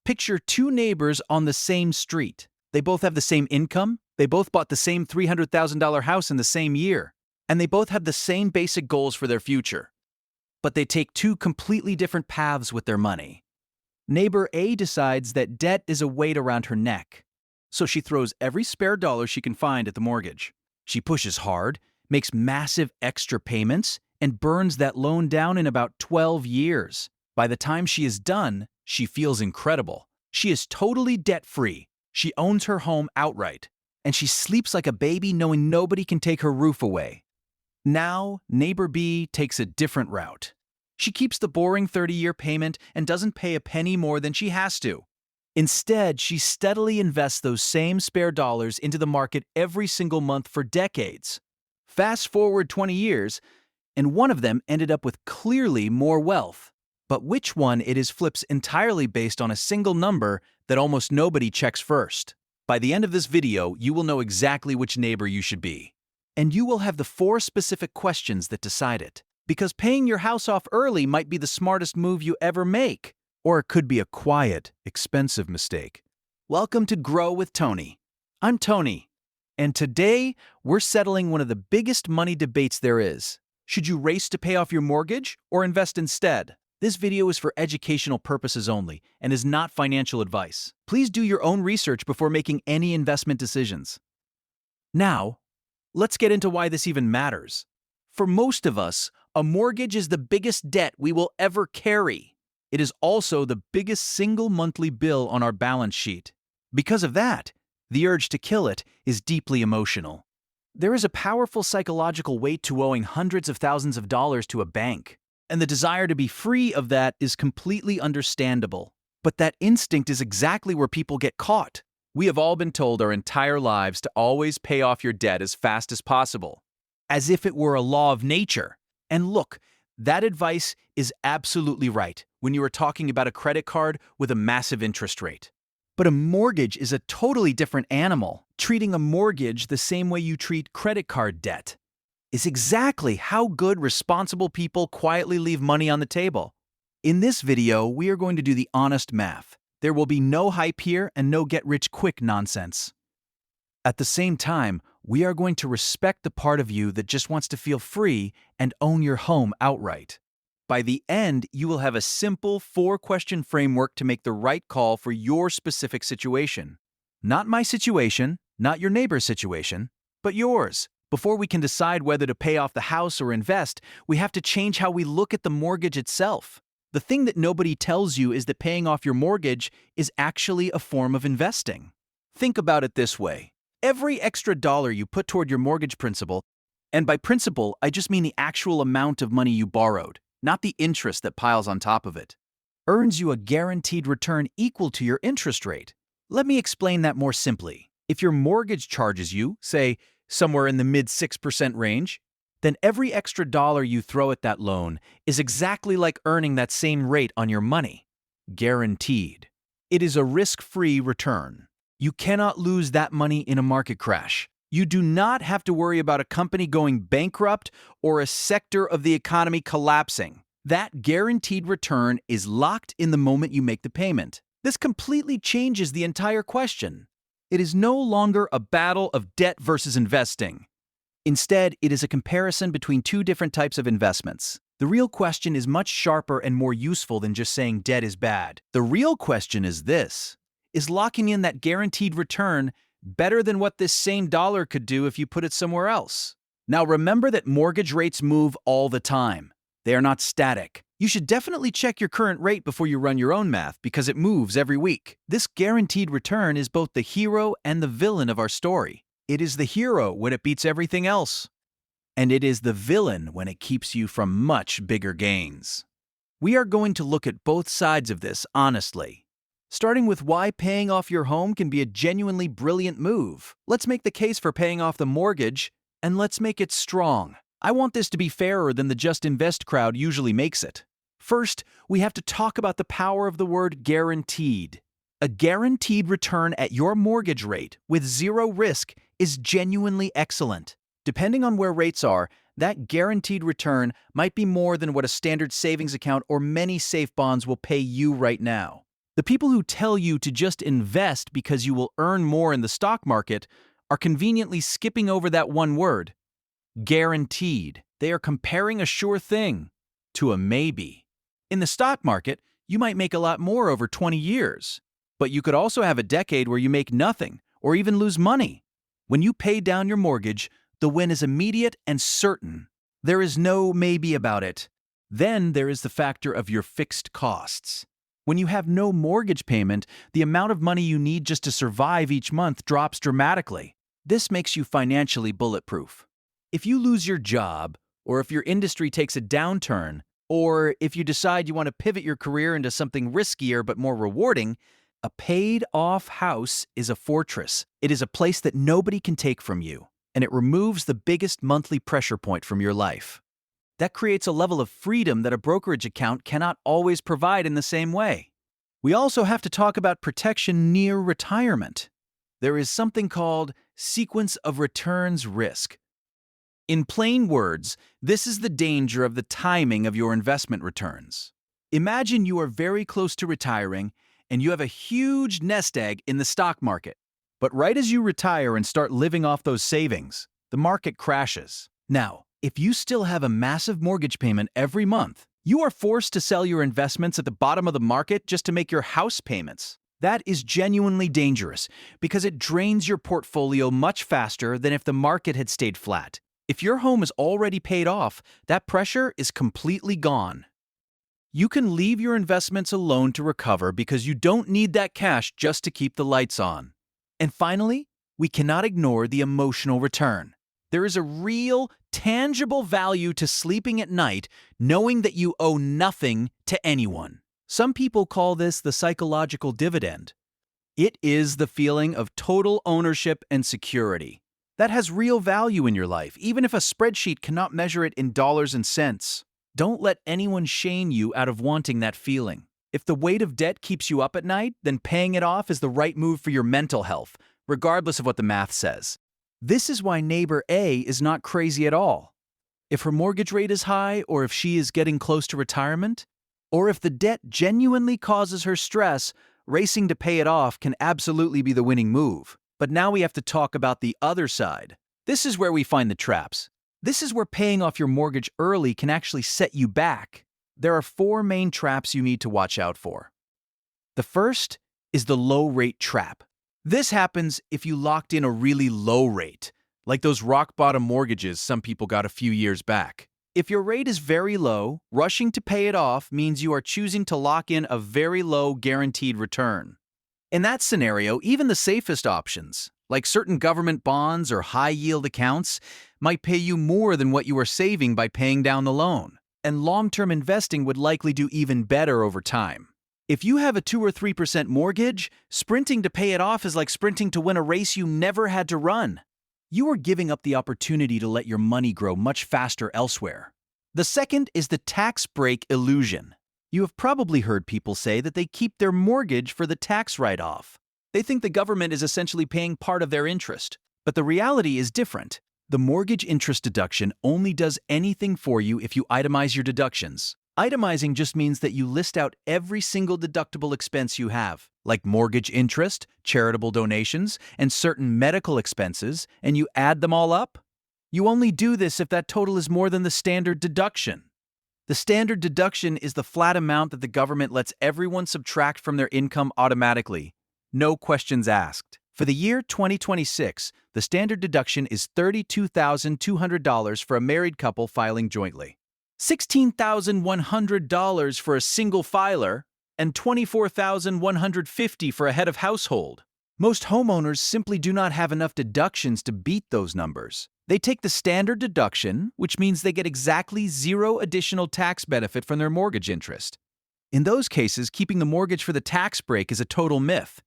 Picture two neighbors on the same street. They both have the same income, they both bought the same $300,000 house in the same year, and they both have the same basic goals for their future. But they take two completely different paths with their money. Neighbor A decides that debt is a weight around her neck, so she throws every spare dollar she can find at the mortgage. She pushes hard, makes massive extra payments, and burns that loan down in about 12 years. By the time she is done, she feels incredible. She is totally debt-free. She owns her home outright, and she sleeps like a baby knowing nobody can take her roof away. Now, neighbor B takes a different route. She keeps the boring 30-year payment and doesn't pay a penny more than she has to. Instead, she steadily invests those same spare dollars into the market every single month for decades. Fast forward 20 years, and one of them ended up with clearly more wealth. But which one it is flips entirely based on a single number that almost nobody checks first. By the end of this video, you will know exactly which neighbor you should be. And you will have the 4 specific questions that decide it. Because paying your house off early might be the smartest move you ever make. Or it could be a quiet, expensive mistake. Welcome to Grow with Tony. I'm Tony. And today, we're settling one of the biggest money debates there is. Should you race to pay off your mortgage or invest instead? This video is for educational purposes only and is not financial advice. Please do your own research before making any investment decisions. Now, let's get into why this even matters. For most of us, a mortgage is the biggest debt we will ever carry. It is also the biggest single monthly bill on our balance sheet. Because of that, the urge to kill it is deeply emotional. There is a powerful psychological weight to owing hundreds of thousands of dollars to a bank. And the desire to be free of that is completely understandable. But that instinct is exactly where people get caught. We have all been told our entire lives to always pay off your debt as fast as possible, as if it were a law of nature. And look, that advice is absolutely right when you are talking about a credit card with a massive interest rate. But a mortgage is a totally different animal. Treating a mortgage the same way you treat credit card debt is exactly how good, responsible people quietly leave money on the table. In this video, we are going to do the honest math. There will be no hype here and no get-rich-quick nonsense. At the same time, we are going to respect the part of you that just wants to feel free and own your home outright. By the end, you will have a simple 4-question framework to make the right call for your specific situation. Not my situation, not your neighbor's situation, but yours. Before we can decide whether to pay off the house or invest, we have to change how we look at the mortgage itself. The thing that nobody tells you is that paying off your mortgage is actually a form of investing. Think about it this way. Every extra dollar you put toward your mortgage principal, and by principal, I just mean the actual amount of money you borrowed, not the interest that piles on top of it, earns you a guaranteed return equal to your interest rate. Let me explain that more simply. If your mortgage charges you, say, somewhere in the mid-6% range, then every extra dollar you throw at that loan is exactly like earning that same rate on your money. Guaranteed. It is a risk-free return. You cannot lose that money in a market crash. You do not have to worry about a company going bankrupt or a sector of the economy collapsing. That guaranteed return is locked in the moment you make the payment. This completely changes the entire question. It is no longer a battle of debt versus investing. Instead, it is a comparison between two different types of investments. The real question is much sharper and more useful than just saying debt is bad. The real question is this: is locking in that guaranteed return better than what this same dollar could do if you put it somewhere else? Now remember that mortgage rates move all the time. They are not static. You should definitely check your current rate before you run your own math because it moves every week. This guaranteed return is both the hero and the villain of our story. It is the hero when it beats everything else, and it is the villain when it keeps you from much bigger gains. We are going to look at both sides of this honestly, starting with why paying off your home can be a genuinely brilliant move. Let's make the case for paying off the mortgage, and let's make it strong. I want this to be fairer than the Just Invest crowd usually makes it. First, we have to talk about the power of the word guaranteed. A guaranteed return at your mortgage rate with zero risk is genuinely excellent. Depending on where rates are, that guaranteed return might be more than what a standard savings account or many safe bonds will pay you right now. The people who tell you to just invest because you will earn more in the stock market are conveniently skipping over that one word, guaranteed. They are comparing a sure thing to a maybe. In the stock market, you might make a lot more over 20 years, but you could also have a decade where you make nothing or even lose money. When you pay down your mortgage, the win is immediate and certain. There is no maybe about it. Then there is the factor of your fixed costs. When you have no mortgage payment, the amount of money you need just to survive each month drops dramatically. This makes you financially bulletproof. If you lose your job, or if your industry takes a downturn, or if you decide you want to pivot your career into something riskier but more rewarding, a paid-off house is a fortress. It is a place that nobody can take from you, and it removes the biggest monthly pressure point from your life. That creates a level of freedom that a brokerage account cannot always provide in the same way. We also have to talk about protection near retirement. There is something called sequence of returns risk. In plain words, this is the danger of the timing of your investment returns. Imagine you are very close to retiring and you have a huge nest egg in the stock market. But right as you retire and start living off those savings, the market crashes. Now, if you still have a massive mortgage payment every month, you are forced to sell your investments at the bottom of the market just to make your house payments. That is genuinely dangerous because it drains your portfolio much faster than if the market had stayed flat. If your home is already paid off, that pressure is completely gone. You can leave your investments alone to recover because you don't need that cash just to keep the lights on. And finally, we cannot ignore the emotional return. There is a real, tangible value to sleeping at night knowing that you owe nothing to anyone. Some people call this the psychological dividend. It is the feeling of total ownership and security. That has real value in your life, even if a spreadsheet cannot measure it in dollars and cents. Don't let anyone shame you out of wanting that feeling. If the weight of debt keeps you up at night, then paying it off is the right move for your mental health, regardless of what the math says. This is why neighbor A is not crazy at all. If her mortgage rate is high, or if she is getting close to retirement, or if the debt genuinely causes her stress, racing to pay it off can absolutely be the winning move. But now we have to talk about the other side. This is where we find the traps. This is where paying off your mortgage early can actually set you back. There are 4 main traps you need to watch out for. The first is the low rate trap. This happens if you locked in a really low rate, like those rock-bottom mortgages some people got a few years back. If your rate is very low, rushing to pay it off means you are choosing to lock in a very low guaranteed return. In that scenario, even the safest options, like certain government bonds or high-yield accounts, might pay you more than what you are saving by paying down the loan. And long-term investing would likely do even better over time. If you have a 2 or 3% mortgage, sprinting to pay it off is like sprinting to win a race you never had to run. You are giving up the opportunity to let your money grow much faster elsewhere. The second is the tax break illusion. You have probably heard people say that they keep their mortgage for the tax write-off. They think the government is essentially paying part of their interest. But the reality is different. The mortgage interest deduction only does anything for you if you itemize your deductions. Itemizing just means that you list out every single deductible expense you have, like mortgage interest, charitable donations, and certain medical expenses, and you add them all up. You only do this if that total is more than the standard deduction. The standard deduction is the flat amount that the government lets everyone subtract from their income automatically. No questions asked. For the year 2026, the standard deduction is $32,200 for a married couple filing jointly, $16,100 for a single filer, and $24,150 for a head of household. Most homeowners simply do not have enough deductions to beat those numbers. They take the standard deduction, which means they get exactly 0 additional tax benefit from their mortgage interest. In those cases, keeping the mortgage for the tax break is a total myth.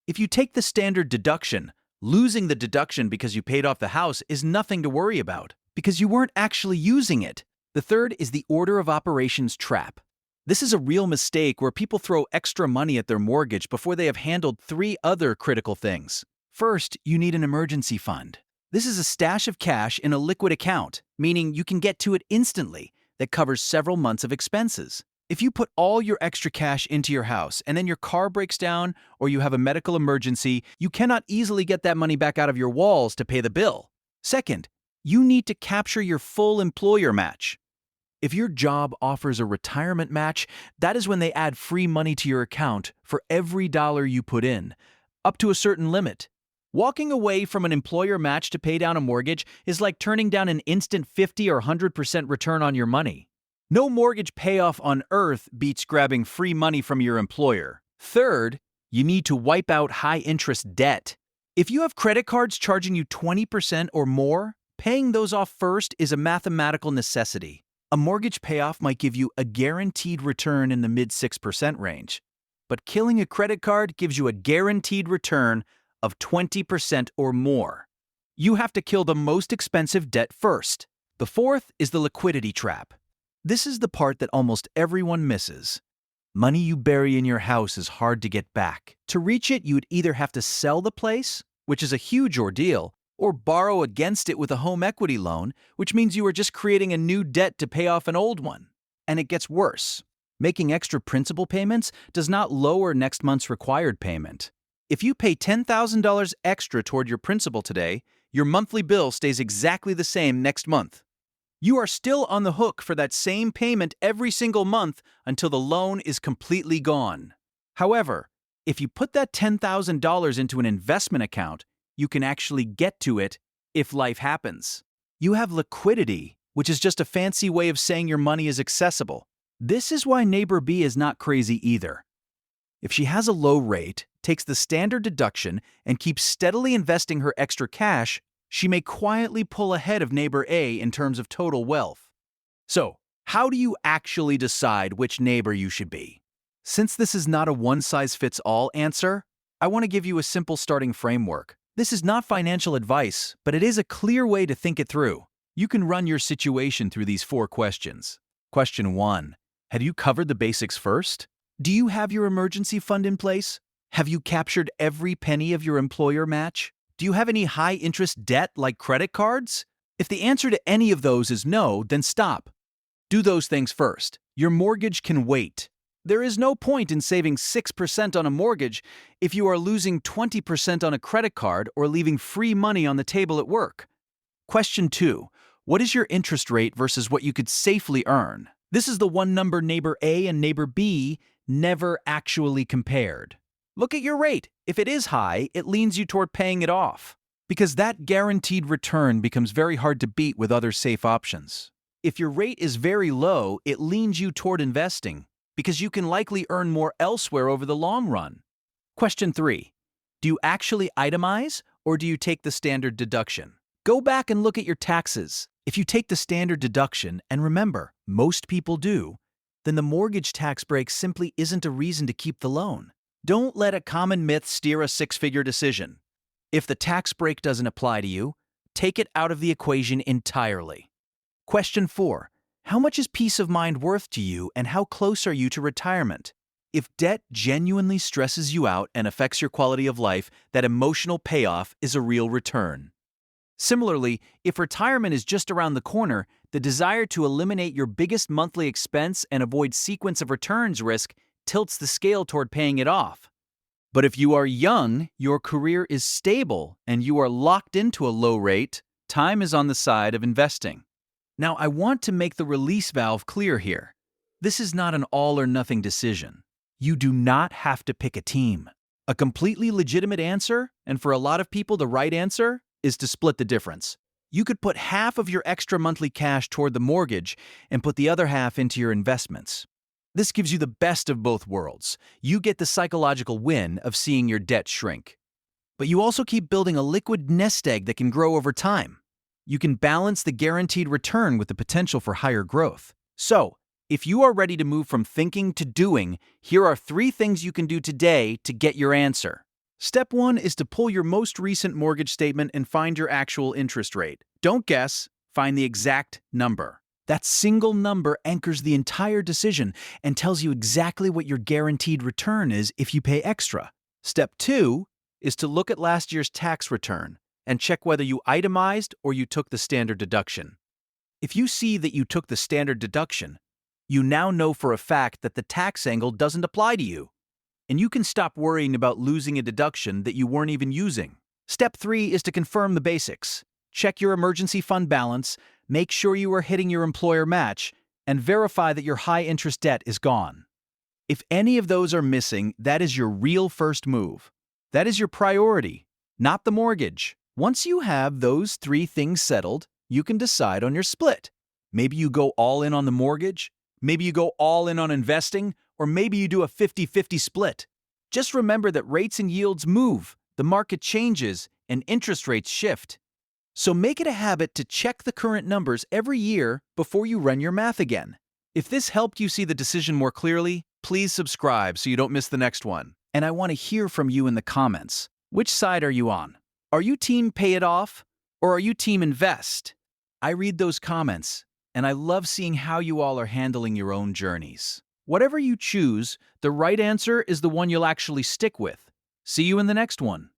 If you take the standard deduction, losing the deduction because you paid off the house is nothing to worry about, because you weren't actually using it. The third is the order of operations trap. This is a real mistake where people throw extra money at their mortgage before they have handled 3 other critical things. First, you need an emergency fund. This is a stash of cash in a liquid account, meaning you can get to it instantly, that covers several months of expenses. If you put all your extra cash into your house and then your car breaks down or you have a medical emergency, you cannot easily get that money back out of your walls to pay the bill. Second, you need to capture your full employer match. If your job offers a retirement match, that is when they add free money to your account for every dollar you put in, up to a certain limit. Walking away from an employer match to pay down a mortgage is like turning down an instant 50 or 100% return on your money. No mortgage payoff on earth beats grabbing free money from your employer. Third, you need to wipe out high-interest debt. If you have credit cards charging you 20% or more, paying those off first is a mathematical necessity. A mortgage payoff might give you a guaranteed return in the mid-6% range, but killing a credit card gives you a guaranteed return of 20% or more. You have to kill the most expensive debt first. The fourth is the liquidity trap. This is the part that almost everyone misses. Money you bury in your house is hard to get back. To reach it, you'd either have to sell the place, which is a huge ordeal, or borrow against it with a home equity loan, which means you are just creating a new debt to pay off an old one. And it gets worse. Making extra principal payments does not lower next month's required payment. If you pay $10,000 extra toward your principal today, your monthly bill stays exactly the same next month. You are still on the hook for that same payment every single month until the loan is completely gone. However, if you put that $10,000 into an investment account, you can actually get to it if life happens. You have liquidity, which is just a fancy way of saying your money is accessible. This is why neighbor B is not crazy either. If she has a low rate, takes the standard deduction, and keeps steadily investing her extra cash, she may quietly pull ahead of neighbor A in terms of total wealth. So, how do you actually decide which neighbor you should be? Since this is not a one-size-fits-all answer, I want to give you a simple starting framework. This is not financial advice, but it is a clear way to think it through. You can run your situation through these 4 questions. Question 1. Have you covered the basics first? Do you have your emergency fund in place? Have you captured every penny of your employer match? Do you have any high-interest debt like credit cards? If the answer to any of those is no, then stop. Do those things first. Your mortgage can wait. There is no point in saving 6% on a mortgage if you are losing 20% on a credit card or leaving free money on the table at work. Question 2. What is your interest rate versus what you could safely earn? This is the one number neighbor A and neighbor B never actually compared. Look at your rate. If it is high, it leans you toward paying it off, because that guaranteed return becomes very hard to beat with other safe options. If your rate is very low, it leans you toward investing, because you can likely earn more elsewhere over the long run. Question 3. Do you actually itemize, or do you take the standard deduction? Go back and look at your taxes. If you take the standard deduction, and remember, most people do, then the mortgage tax break simply isn't a reason to keep the loan. Don't let a common myth steer a 6-figure decision. If the tax break doesn't apply to you, take it out of the equation entirely. Question 4. How much is peace of mind worth to you, and how close are you to retirement? If debt genuinely stresses you out and affects your quality of life, that emotional payoff is a real return. Similarly, if retirement is just around the corner, the desire to eliminate your biggest monthly expense and avoid sequence of returns risk tilts the scale toward paying it off. But if you are young, your career is stable, and you are locked into a low rate, time is on the side of investing. Now, I want to make the release valve clear here. This is not an all-or-nothing decision. You do not have to pick a team. A completely legitimate answer, and for a lot of people the right answer, is to split the difference. You could put half of your extra monthly cash toward the mortgage and put the other half into your investments. This gives you the best of both worlds. You get the psychological win of seeing your debt shrink. But you also keep building a liquid nest egg that can grow over time. You can balance the guaranteed return with the potential for higher growth. So, if you are ready to move from thinking to doing, here are 3 things you can do today to get your answer. Step 1 is to pull your most recent mortgage statement and find your actual interest rate. Don't guess, find the exact number. That single number anchors the entire decision and tells you exactly what your guaranteed return is if you pay extra. Step 2 is to look at last year's tax return and check whether you itemized or you took the standard deduction. If you see that you took the standard deduction, You now know for a fact that the tax angle doesn't apply to you, and you can stop worrying about losing a deduction that you weren't even using. Step 3 is to confirm the basics. Check your emergency fund balance, make sure you are hitting your employer match, and verify that your high-interest debt is gone. If any of those are missing, that is your real first move. That is your priority, not the mortgage. Once you have those 3 things settled, you can decide on your split. Maybe you go all in on the mortgage, maybe you go all in on investing, or maybe you do a 50-50 split. Just remember that rates and yields move, the market changes, and interest rates shift. So make it a habit to check the current numbers every year before you run your math again. If this helped you see the decision more clearly, please subscribe so you don't miss the next one. And I want to hear from you in the comments. Which side are you on? Are you team pay it off, or are you team invest? I read those comments, and I love seeing how you all are handling your own journeys. Whatever you choose, the right answer is the one you'll actually stick with. See you in the next one.